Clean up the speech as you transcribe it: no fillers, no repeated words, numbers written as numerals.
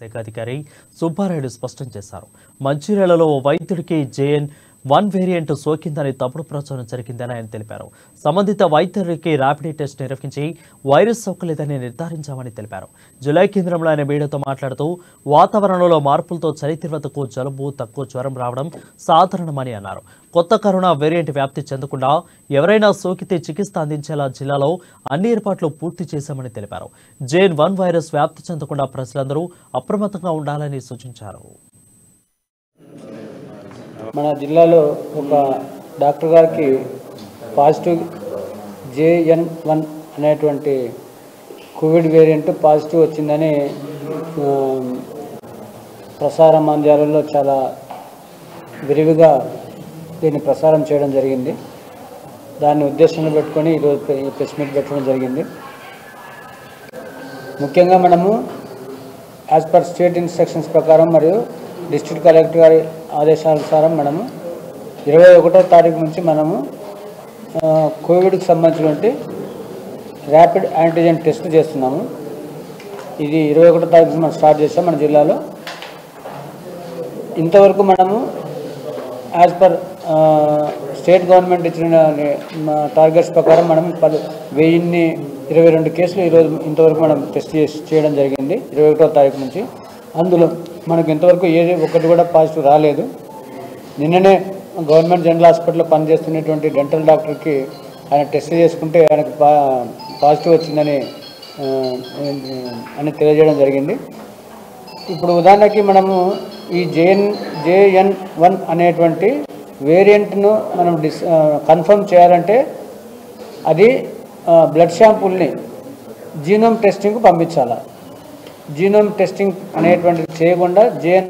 శాఖ అధికారి సుబ్బారాయుడు స్పష్టం చేశారు. మంచిర్యాలలో ఓ వైద్యుడికి JN.1 వేరియంట్ సోకిందని తప్పుడు ప్రచారం జరిగిందని ఆయన తెలిపారు. సంబంధిత వైద్యుడికి ర్యాపిడ్ టెస్ట్ నిర్వహించి వైరస్ సోకలేదని నిర్ధారించామని తెలిపారు. జులై కేంద్రంలో ఆయన మీడియాతో మాట్లాడుతూ వాతావరణంలో మార్పులతో చలి తీవ్రతకు జలుబు, తక్కువ జ్వరం రావడం సాధారణమని అన్నారు. కొత్త కరోనా వేరియంట్ వ్యాప్తి చెందకుండా ఎవరైనా సోకితే చికిత్స అందించేలా జిల్లాలో అన్ని ఏర్పాట్లు పూర్తి చేశామని తెలిపారు. JN.1 వైరస్ వ్యాప్తి చెందకుండా ప్రజలందరూ అప్రమత్తంగా ఉండాలని సూచించారు. మన జిల్లాలో ఒక డాక్టర్ గారికి పాజిటివ్ JN.1 అనేటువంటి కోవిడ్ వేరియంట్ పాజిటివ్ వచ్చిందని ప్రసార మాధ్యమాలలో చాలా విరివిగా దీన్ని ప్రసారం చేయడం జరిగింది. దాన్ని ఉద్దేశంలో పెట్టుకొని ఈరోజు ఈ ప్రెస్ మీట్ పెట్టడం జరిగింది. ముఖ్యంగా మనము యాజ్ పర్ స్టేట్ ఇన్స్ట్రక్షన్స్ ప్రకారం మరియు డిస్ట్రిక్ట్ కలెక్టర్ గారి ఆదేశానుసారం మనము 21వ తారీఖు నుంచి మనము కోవిడ్కి సంబంధించినటువంటి ర్యాపిడ్ యాంటీజెన్ టెస్ట్ చేస్తున్నాము. ఇది 21వ తారీఖు నుంచి మనం స్టార్ట్ చేస్తాం. మన జిల్లాలో ఇంతవరకు మనము యాజ్ పర్ స్టేట్ గవర్నమెంట్ ఇచ్చిన టార్గెట్స్ ప్రకారం మనం 1022 కేసులు ఈరోజు ఇంతవరకు మనం టెస్ట్ చేయడం జరిగింది 21వ తారీఖు నుంచి. అందులో మనకు ఇంతవరకు ఏది ఒకటి కూడా పాజిటివ్ రాలేదు. నిన్ననే గవర్నమెంట్ జనరల్ హాస్పిటల్లో పనిచేస్తున్నటువంటి డెంటల్ డాక్టర్కి ఆయన టెస్ట్ చేసుకుంటే ఆయనకు పాజిటివ్ వచ్చిందని తెలియజేయడం జరిగింది. ఇప్పుడు ఉదాహరణకి మనము ఈ JN.1 అనేటువంటి వేరియంట్ను మనం కన్ఫర్మ్ చేయాలంటే అది బ్లడ్ శాంపుల్ని జీనోమ్ టెస్టింగ్కు పంపించాలి. జీనోమ్ టెస్టింగ్ అనేటువంటిది చేయకుండా JN